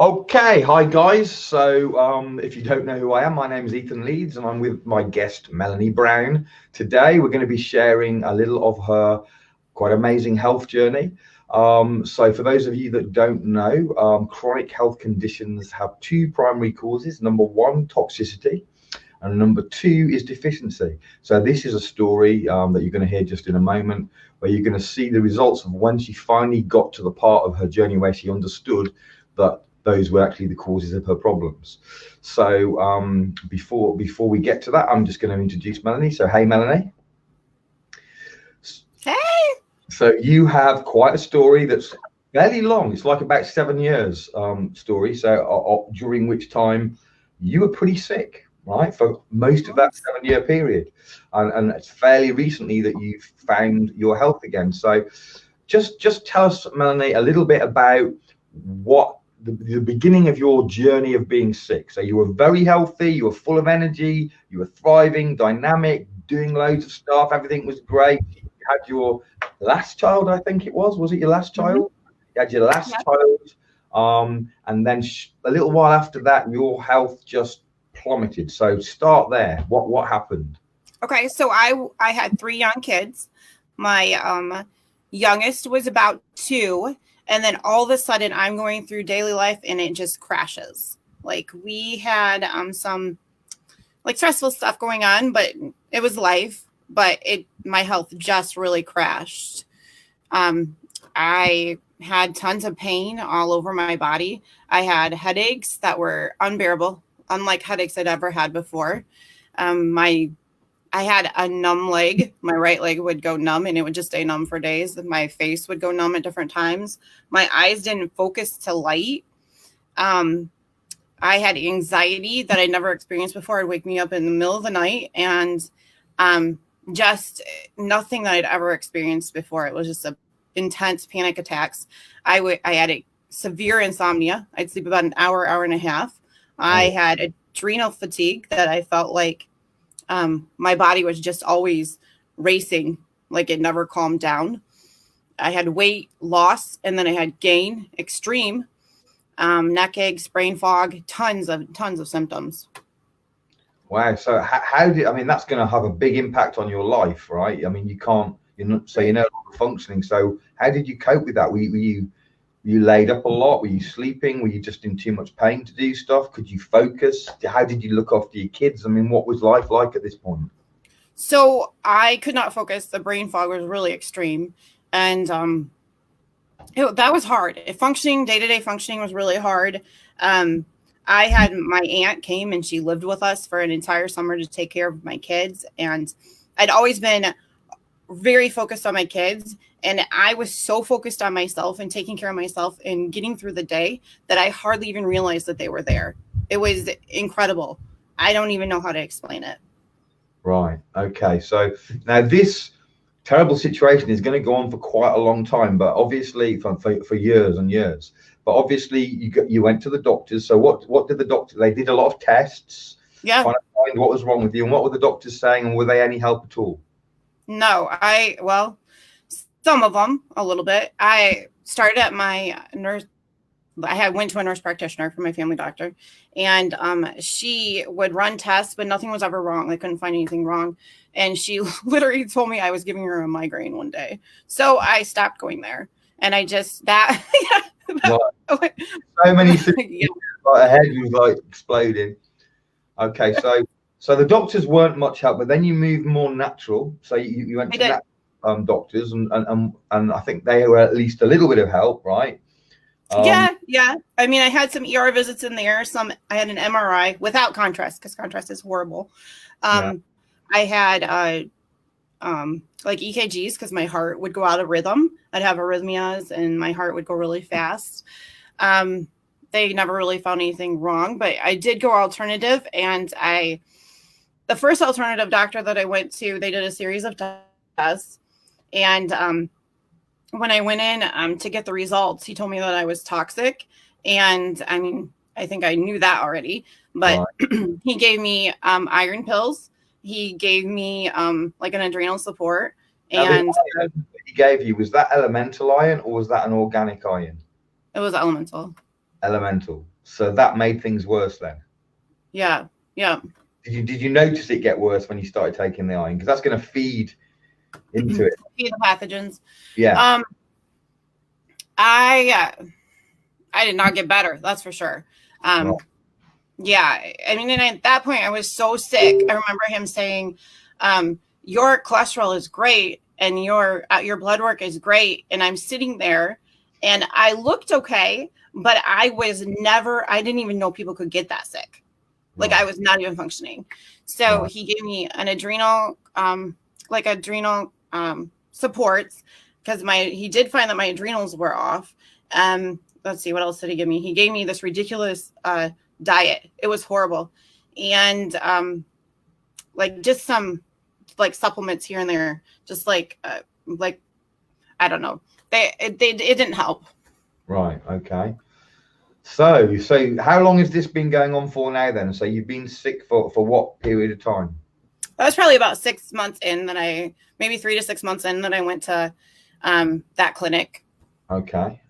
Okay, hi guys. So if you don't know who I am, my name is Ethan Leeds and I'm with my guest Melanie Brown. Today we're going to be sharing a little of her quite amazing health journey. So for those of you that don't know, chronic health conditions have two primary causes. Number one, toxicity, and number two is deficiency. So this is a story that you're going to hear just in a moment, where you're going to see the results of when she finally got to the part of her journey where she understood that those were actually the causes of her problems. So before we get to that, I'm just going to introduce Melanie. So hey, Melanie. Hey. So you have quite a story that's fairly long. It's like about 7 years story. So during which time you were pretty sick, right, for most of that 7 year period, and it's fairly recently that you've found your health again. So just tell us, Melanie, a little bit about what the beginning of your journey of being sick. So you were very healthy, you were full of energy, you were thriving, dynamic, doing loads of stuff, everything was great. You had your last child, I think it was it your last child? You had your last child, and then a little while after that your health just plummeted. So start there. What happened? Okay, so I had three young kids. My youngest was about 2, and then all of a sudden I'm going through daily life and it just crashes. Like we had some like stressful stuff going on, but it was life. But my health just really crashed. I had tons of pain all over my body. I had headaches that were unbearable, unlike headaches I'd ever had before. I had a numb leg. My right leg would go numb and it would just stay numb for days. My face would go numb at different times. My eyes didn't focus to light. I had anxiety that I'd never experienced before. It'd wake me up in the middle of the night, and just nothing that I'd ever experienced before. It was just intense panic attacks. I had a severe insomnia. I'd sleep about an hour and a half. I had adrenal fatigue that I felt like my body was just always racing, like it never calmed down. I had weight loss, and then I had gain, extreme, neck aches, brain fog, tons of symptoms. Wow. So how did, I mean, that's going to have a big impact on your life, right? I mean, you're not, so you're no longer functioning. So how did you cope with that? Were you laid up a lot? Were you sleeping? Were you just in too much pain to do stuff? Could you focus? How did you look after your kids? I mean, what was life like at this point? So I could not focus. The brain fog was really extreme. And that was hard. Day-to-day functioning was really hard. I had my aunt came and she lived with us for an entire summer to take care of my kids. And I'd always been very focused on my kids. And I was so focused on myself and taking care of myself and getting through the day that I hardly even realized that they were there. It was incredible. I don't even know how to explain it. Right. Okay. So now this terrible situation is going to go on for quite a long time, but obviously for years and years. But obviously you went to the doctors. So what did the doctor? They did a lot of tests, Yeah. trying to find what was wrong with you, and what were the doctors saying, and were they any help at all? No, some of them a little bit. I started at my nurse. Went to a nurse practitioner for my family doctor, and she would run tests, but nothing was ever wrong. They couldn't find anything wrong. And she literally told me I was giving her a migraine one day. So I stopped going there. And I just, that, so many things, yeah. Like, her head was like exploding. Okay, so the doctors weren't much help, but then you moved more natural. So you went to natural doctors, and I think they were at least a little bit of help, right? Yeah. I mean, I had some ER visits in there. I had an MRI without contrast, because contrast is horrible. I had like EKGs, because my heart would go out of rhythm. I'd have arrhythmias and my heart would go really fast. They never really found anything wrong, but I did go alternative. And the first alternative doctor that I went to, they did a series of tests. And when I went in to get the results, he told me that I was toxic. And I mean, I think I knew that already, but he gave me iron pills. He gave me like an adrenal support. And he gave you, was that elemental iron or was that an organic iron? It was elemental. elemental. So that made things worse then. Yeah. Yeah. Did you notice it get worse when you started taking the iron? Because that's going to feed into it. Feed the pathogens. Yeah. I did not get better. That's for sure. Right. Yeah. I mean, and at that point I was so sick. I remember him saying, your cholesterol is great and your blood work is great. And I'm sitting there and I looked okay, but I didn't even know people could get that sick. Like I was not even functioning. So he gave me an adrenal supports, because he did find that my adrenals were off. Let's see, what else did he give me? He gave me this ridiculous diet. It was horrible. And like just some like supplements here and there, just like I don't know. It didn't help. Right. Okay. So how long has this been going on for now then? So you've been sick for what period of time? That was probably about 6 months in maybe 3 to 6 months in that I went to that clinic. Okay.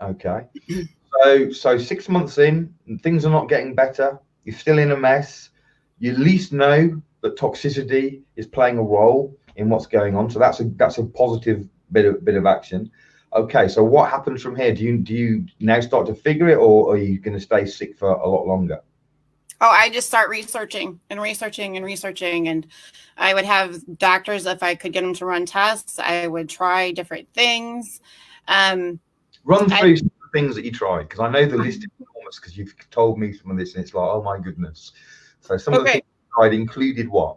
So 6 months in, things are not getting better. You're still in a mess. You at least know that toxicity is playing a role in what's going on. So that's a positive bit of action. Okay, so what happens from here? Do you now start to figure it, or are you going to stay sick for a lot longer? Oh, I just start researching, and I would have doctors, if I could get them to run tests, I would try different things. Run through some of the things that you tried, because I know the list is enormous, because you've told me some of this, and it's like, oh my goodness. So some of the things you tried included what?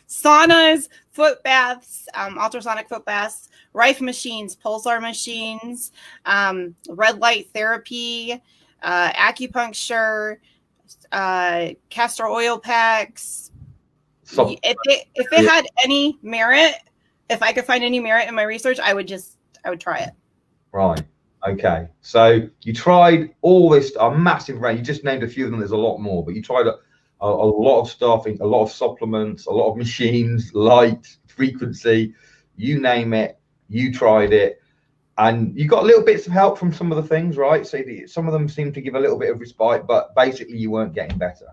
Saunas, foot baths, ultrasonic foot baths, Rife machines, pulsar machines, red light therapy, acupuncture, castor oil packs. If it had any merit, if I could find any merit in my research, I would try it. Right. Okay. So you tried all this, a massive range. You just named a few of them. There's a lot more, but you tried a lot of stuff, a lot of supplements, a lot of machines, light, frequency, you name it. You tried it, and you got little bits of help from some of the things, right? So some of them seemed to give a little bit of respite, but basically you weren't getting better.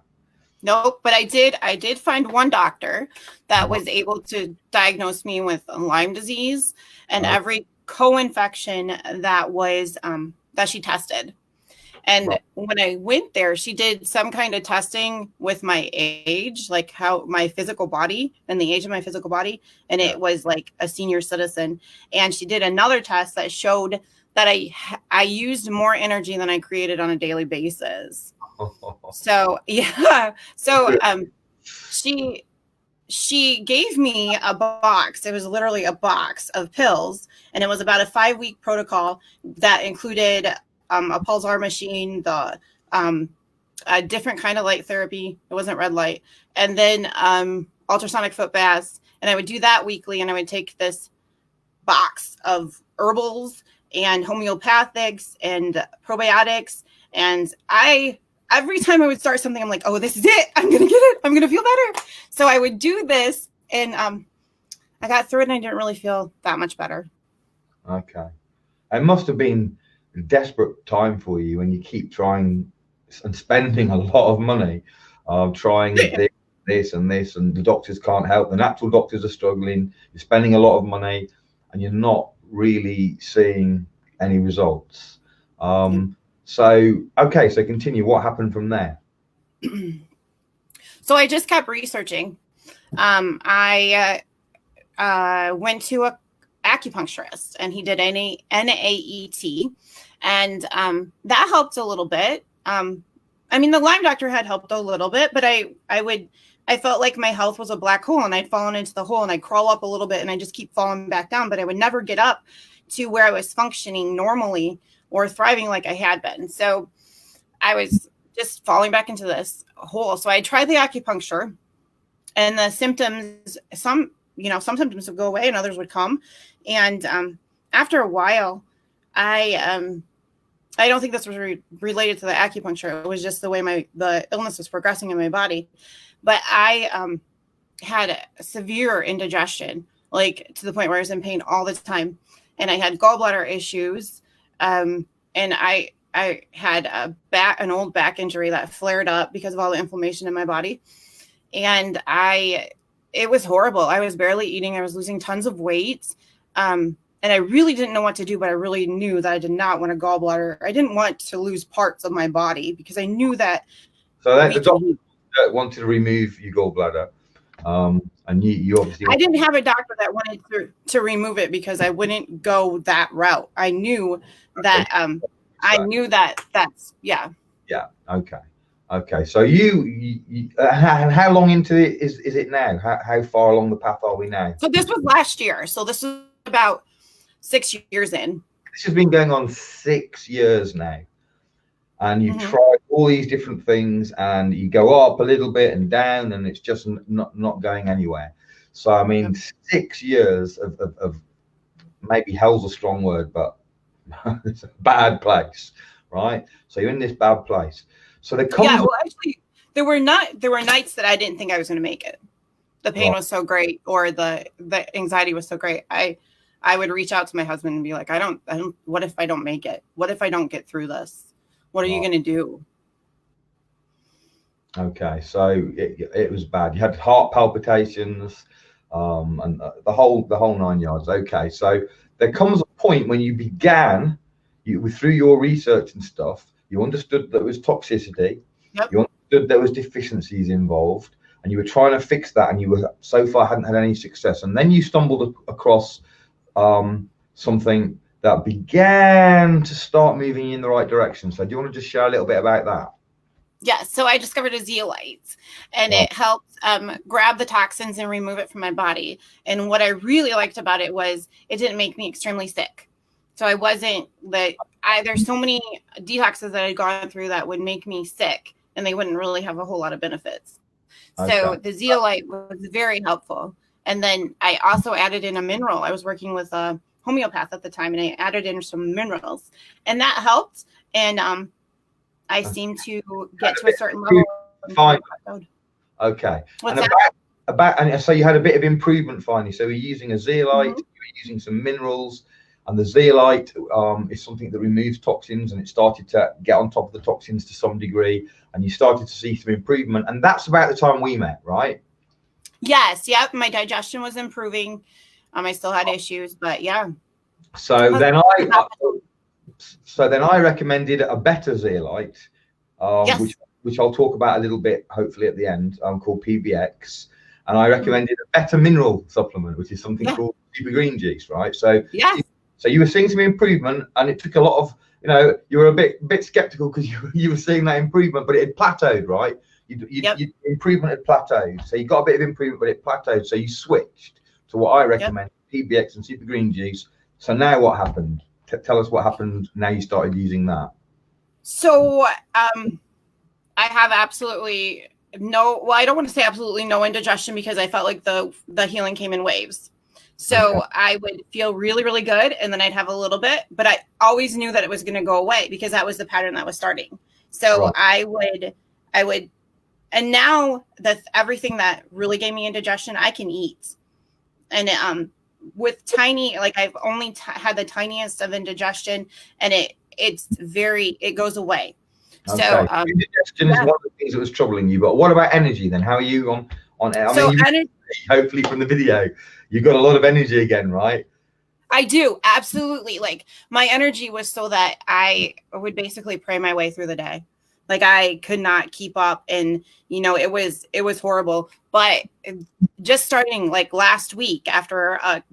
Nope, but I did find one doctor that was able to diagnose me with Lyme disease and every co-infection that was that she tested. And when I went there, she did some kind of testing with my age, like how my physical body and the age of my physical body. And it was like a senior citizen. And she did another test that showed that I used more energy than I created on a daily basis. So, yeah. So she gave me a box. It was literally a box of pills. And it was about a 5-week protocol that included a pulsar machine, a different kind of light therapy. It wasn't red light. And then ultrasonic foot baths. And I would do that weekly. And I would take this box of herbals and homeopathics and probiotics. And every time I would start something, I'm like, oh, this is it. I'm going to get it. I'm going to feel better. So I would do this. And I got through it and I didn't really feel that much better. Okay. It must have been a desperate time for you when you keep trying and spending a lot of money trying this and the doctors can't help. The natural doctors are struggling. You're spending a lot of money and you're not really seeing any results. So continue. What happened from there? So I just kept researching. I went to a acupuncturist and he did NAET, and that helped a little bit. I mean, the Lyme doctor had helped a little bit, but I felt like my health was a black hole and I'd fallen into the hole and I'd crawl up a little bit and I just keep falling back down, but I would never get up to where I was functioning normally or thriving like I had been. So I was just falling back into this hole. So I tried the acupuncture and the symptoms, some symptoms would go away and others would come. And after a while, I don't think this was related to the acupuncture. It was just the way the illness was progressing in my body. But I had a severe indigestion, like to the point where I was in pain all the time. And I had gallbladder issues. And I had an old back injury that flared up because of all the inflammation in my body. And it was horrible. I was barely eating. I was losing tons of weight. And I really didn't know what to do, but I really knew that I did not want a gallbladder. I didn't want to lose parts of my body because I knew that. So that the doctor wanted to remove your gallbladder. And you obviously. I didn't have a doctor that wanted to remove it because I wouldn't go that route. I knew that. I knew that's yeah. Yeah. Okay. So you how long into it is it now? How far along the path are we now? So this was last year. So this is about 6 years in. This has been going on 6 years now. And you've tried all these different things, and you go up a little bit and down, and it's just not going anywhere. So I mean, 6 years of maybe hell's a strong word, but it's a bad place, right? So you're in this bad place. So there comes actually, there were nights that I didn't think I was going to make it. The pain was so great, or the anxiety was so great. I would reach out to my husband and be like, I don't. What if I don't make it? What if I don't get through this? What are you going to do? Okay, so it was bad. You had heart palpitations, and the whole 9 yards. Okay, so there comes a point when you began, through your research and stuff, you understood that there was toxicity. Yep. You understood there was deficiencies involved, and you were trying to fix that, and you were so far hadn't had any success. And then you stumbled across something that began to start moving in the right direction. So do you want to just share a little bit about that? Yeah, so I discovered a zeolite, and it helped grab the toxins and remove it from my body. And what I really liked about it was it didn't make me extremely sick. So I wasn't there's so many detoxes that I'd gone through that would make me sick, and they wouldn't really have a whole lot of benefits. Okay. So the zeolite was very helpful. And then I also added in a mineral. I was working with a homeopath at the time, and I added in some minerals, and that helped. And I seemed to get to a certain level. Fine. Okay. And so you had a bit of improvement finally. So you're using a zeolite, you're using some minerals, and the zeolite is something that removes toxins, and it started to get on top of the toxins to some degree, and you started to see some improvement. And that's about the time we met, right? Yes. Yep. My digestion was improving. I still had issues, but yeah. So then I recommended a better zeolite, which I'll talk about a little bit, hopefully at the end, called PBX. And I recommended a better mineral supplement, which is something called super green juice, right? So so you were seeing some improvement, and it took a lot of, you were a bit skeptical because you were seeing that improvement, but it had plateaued, right? Improvement had plateaued. So you got a bit of improvement, but it plateaued. So you switched to what I recommend, PBX and super green juice. So now what happened? Tell us what happened now you started using that. So I have absolutely I don't want to say absolutely no indigestion, because I felt like the healing came in waves. So I would feel really, really good, and then I'd have a little bit, but I always knew that it was going to go away because that was the pattern that was starting. So I would, and now that's everything that really gave me indigestion, I can eat. And with tiny, I've only had the tiniest of indigestion, and it goes away. Okay. So indigestion is one of the things that was troubling you. But what about energy then? How are you on energy? Hopefully from the video, you got a lot of energy again, right? I do, absolutely. My energy was so that I would basically pray my way through the day. I could not keep up, and it was horrible. But just starting last week, after I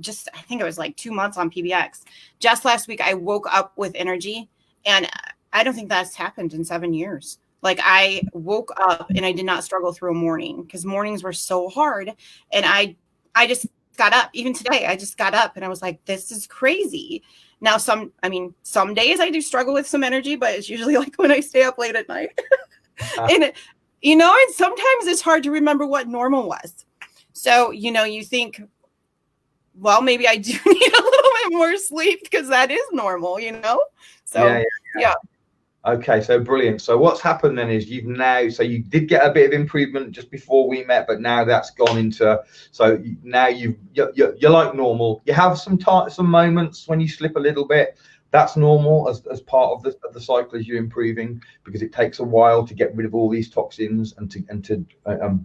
think it was 2 months on PBX, just last week I woke up with energy, and I don't think that's happened in 7 years. I woke up and I did not struggle through a morning, because mornings were so hard, and I just got up. Even today, I just got up and I was like, this is crazy. Now, some days I do struggle with some energy, but it's usually when I stay up late at night. And, and sometimes it's hard to remember what normal was. So, you think, well, maybe I do need a little bit more sleep, because that is normal, So, yeah. Okay, so brilliant. So what's happened then is so you did get a bit of improvement just before we met, but now that's gone into, so now you're like normal. You have some moments when you slip a little bit, That's normal as part of the cycle as you're improving, because it takes a while to get rid of all these toxins and to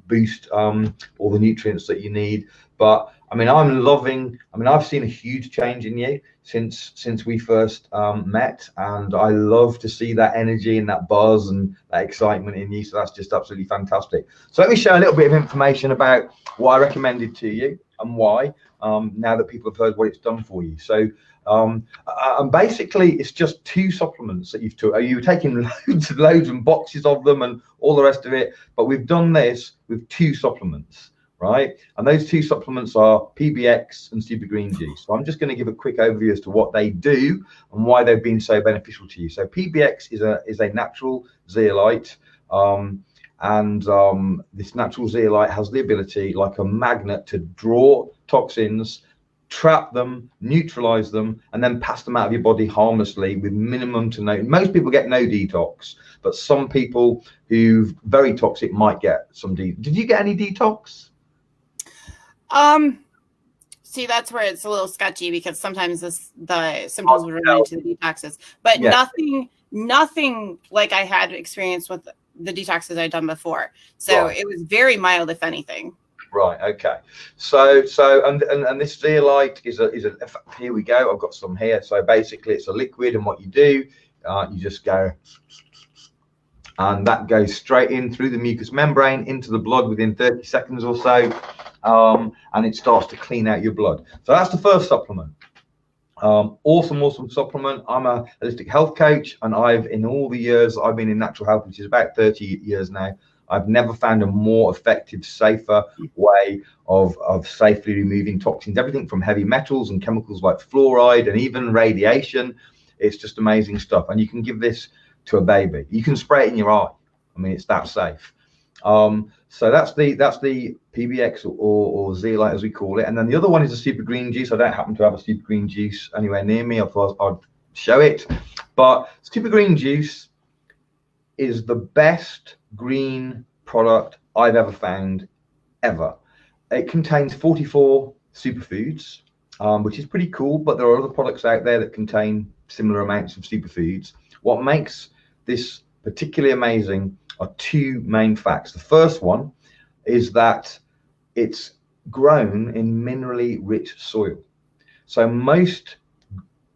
boost all the nutrients that you need. But I mean, I've seen a huge change in you since we first met, and I love to see that energy and that buzz and that excitement in you. So that's just absolutely fantastic. So let me share a little bit of information about what I recommended to you and why, now that people have heard what it's done for you. So and basically it's just 2 supplements that you've took. You were taking loads and boxes of them and all the rest of it, but we've done this with 2 supplements, right? And those 2 supplements are PBX and super green juice. So I'm just going to give a quick overview as to what they do and why they've been so beneficial to you. So PBX is a natural zeolite, and this natural zeolite has the ability, like a magnet, to draw toxins, trap them, neutralize them, and then pass them out of your body harmlessly with minimum to no. Most people get no detox, but some people who's very toxic might get some did you get any detox? See, that's where it's a little sketchy, because sometimes the symptoms would remain to the detoxes, but nothing like I had experience with the detoxes I'd done before. So It was very mild, if anything. Right. Okay. So and this zeolite is a here we go. I've got some here. So basically, it's a liquid, and what you do, you just go, and that goes straight in through the mucous membrane into the blood within 30 seconds or so, and it starts to clean out your blood. So that's the first supplement. Awesome supplement. I'm a holistic health coach, and in all the years I've been in natural health, which is about 30 years now, I've never found a more effective, safer way of safely removing toxins, everything from heavy metals and chemicals like fluoride and even radiation. It's just amazing stuff. And you can give this to a baby. You can spray it in your eye. I mean, it's that safe. So that's the PBX or zeolite, as we call it. And then the other one is a super green juice. I don't happen to have a super green juice anywhere near me. I thought I'd show it. But super green juice is the best green product I've ever found, ever. It contains 44 superfoods, which is pretty cool, but there are other products out there that contain similar amounts of superfoods. What makes this particularly amazing are 2 main facts. The first one is that it's grown in minerally rich soil. So most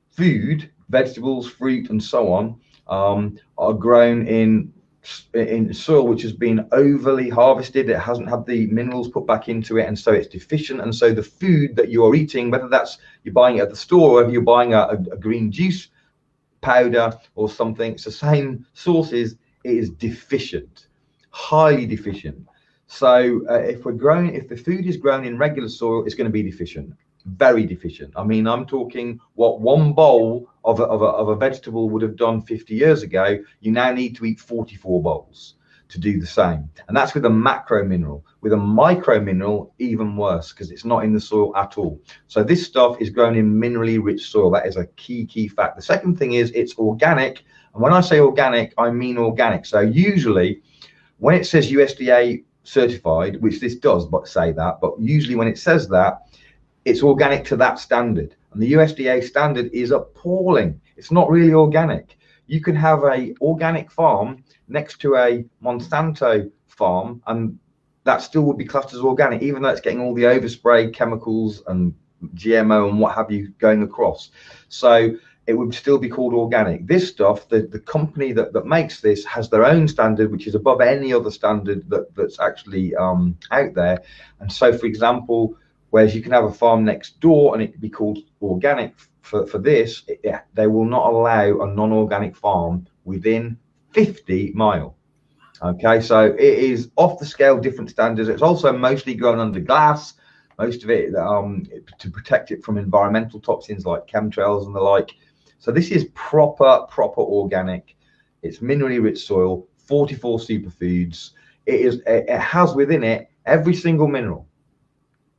food, vegetables, fruit, and so on, are grown in soil which has been overly harvested. It hasn't had the minerals put back into it, and so it's deficient. And so the food that you are eating, whether that's you're buying it at the store or whether you're buying a green juice powder or something, it's the same sources, it is deficient, highly deficient. So if the food is grown in regular soil, it's going to be deficient, very deficient. I mean, I'm talking what 1 bowl of a vegetable would have done 50 years ago. You now need to eat 44 bowls to do the same. And that's with a macro mineral. With a micro mineral, even worse, because it's not in the soil at all. So this stuff is grown in minerally rich soil. That is a key fact. The second thing is it's organic. And when I say organic, I mean organic. So usually when it says USDA certified, which this does but say that, but usually when it says that, it's organic to that standard. And the USDA standard is appalling. It's not really organic. You can have a organic farm next to a Monsanto farm, and that still would be classed as organic, even though it's getting all the overspray chemicals and GMO and what have you going across. So it would still be called organic. This stuff, the company that makes this has their own standard, which is above any other standard that's actually out there. And so, for example, whereas you can have a farm next door and it could be called organic for this, they will not allow a non-organic farm within 50 miles. Okay, so it is off the scale, different standards. It's also mostly grown under glass, most of it to protect it from environmental toxins like chemtrails and the like. So this is proper organic. It's minerally rich soil, 44 superfoods. It has within it every single mineral,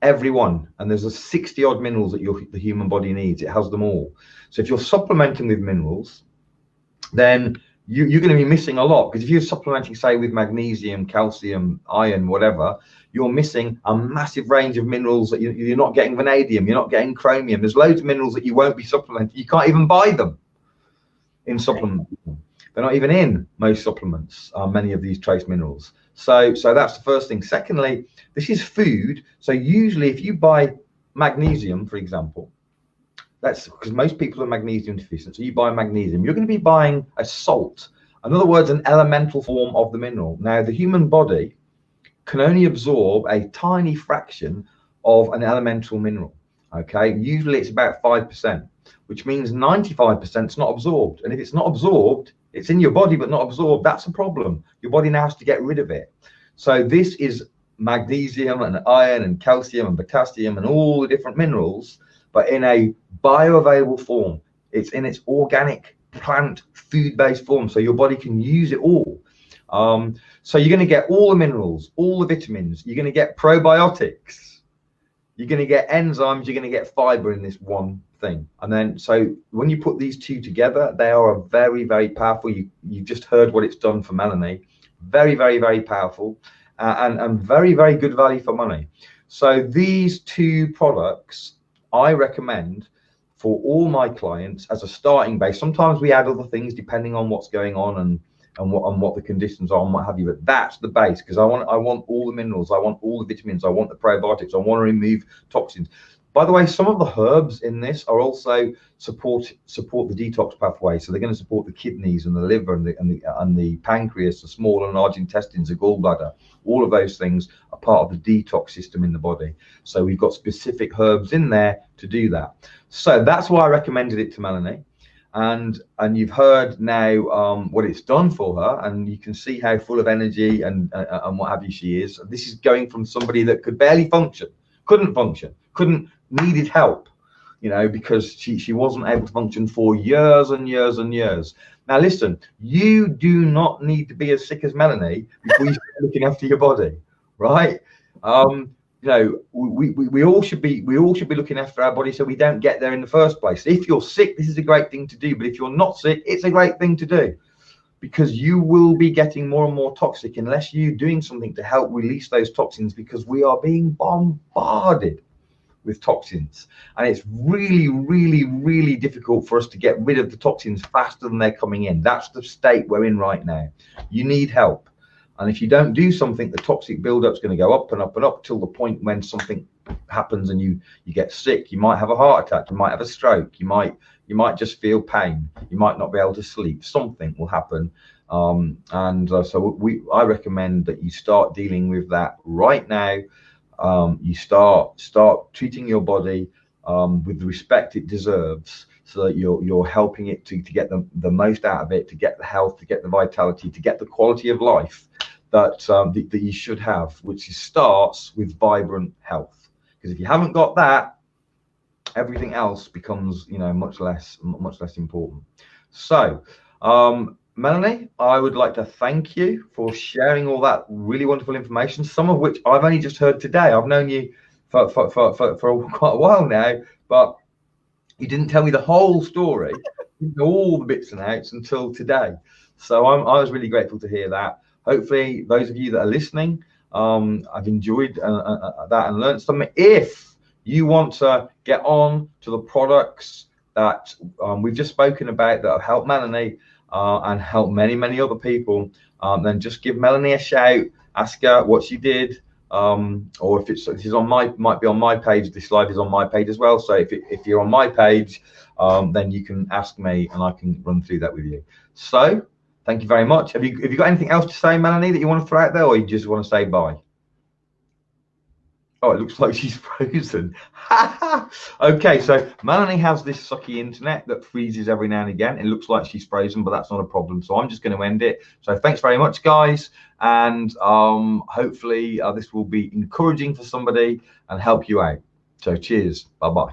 every one, and there's a 60 odd minerals that the human body needs. It has them all. So if you're supplementing with minerals, then you're going to be missing a lot, because if you're supplementing, say, with magnesium, calcium, iron, whatever, you're missing a massive range of minerals that you're not getting. Vanadium, you're not getting chromium. There's loads of minerals that you won't be supplementing. You can't even buy them. in supplement. They're not even in most supplements, many of these trace minerals. So that's the first thing. Secondly, this is food. So usually if you buy magnesium, for example, that's because most people are magnesium deficient. So you buy magnesium, you're going to be buying a salt. In other words, an elemental form of the mineral. Now, the human body can only absorb a tiny fraction of an elemental mineral. Okay, usually it's about 5%, which means 95% is not absorbed. And if it's not absorbed, it's in your body but not absorbed. That's a problem. Your body now has to get rid of it. So this is magnesium and iron and calcium and potassium and all the different minerals, but in a bioavailable form. It's in its organic plant food-based form, so your body can use it all. So you're going to get all the minerals, all the vitamins. You're going to get probiotics. You're going to get enzymes. You're going to get fiber in this one thing. And then, so when you put these two together, they are very, very powerful. You just heard what it's done for Melanie. Very, very, very powerful, and very, very good value for money. So these two products I recommend for all my clients as a starting base. Sometimes we add other things depending on what's going on and what the conditions are and what have you, but that's the base, because I want all the minerals, I want all the vitamins, I want the probiotics, I want to remove toxins. By the way, some of the herbs in this are also support the detox pathway. So they're going to support the kidneys and the liver and the pancreas, the small and large intestines, the gallbladder. All of those things are part of the detox system in the body. So we've got specific herbs in there to do that. So that's why I recommended it to Melanie. And you've heard now what it's done for her, and you can see how full of energy and what have you she is. This is going from somebody that could barely function, needed help, you know, because she wasn't able to function for years and years and years. Now listen, you do not need to be as sick as Melanie before you start looking after your body, right? You know, we all should be looking after our body so we don't get there in the first place. If you're sick, this is a great thing to do, but if you're not sick, it's a great thing to do, because you will be getting more and more toxic unless you're doing something to help release those toxins, because we are being bombarded with toxins, and it's really, really, really difficult for us to get rid of the toxins faster than they're coming in. That's the state we're in right now. You need help. And if you don't do something, the toxic buildup is going to go up and up and up till the point when something happens and you get sick. You might have a heart attack. You might have a stroke. You might just feel pain. You might not be able to sleep. Something will happen. So I recommend that you start dealing with that right now. You start treating your body with the respect it deserves, so that you're helping it to get the most out of it, to get the health, to get the vitality, to get the quality of life that you should have, which starts with vibrant health. Because if you haven't got that, everything else becomes, you know, much less important. So Melanie, I would like to thank you for sharing all that really wonderful information, some of which I've only just heard today. I've known you for quite a while now, but you didn't tell me the whole story, all the bits and outs until today. So I was really grateful to hear that. Hopefully, those of you that are listening, I've enjoyed that and learned something. If you want to get on to the products that we've just spoken about that have helped Melanie and helped many, many other people, then just give Melanie a shout, ask her what she did. Or if this is on might be on my page, this slide is on my page as well. So if you're on my page, then you can ask me and I can run through that with you. So thank you very much. Have you got anything else to say, Melanie, that you want to throw out there, or you just want to say bye? Oh, it looks like she's frozen. Okay, so Melanie has this sucky internet that freezes every now and again. It looks like she's frozen, but that's not a problem. So I'm just going to end it. So thanks very much, guys. And hopefully this will be encouraging for somebody and help you out. So cheers. Bye-bye.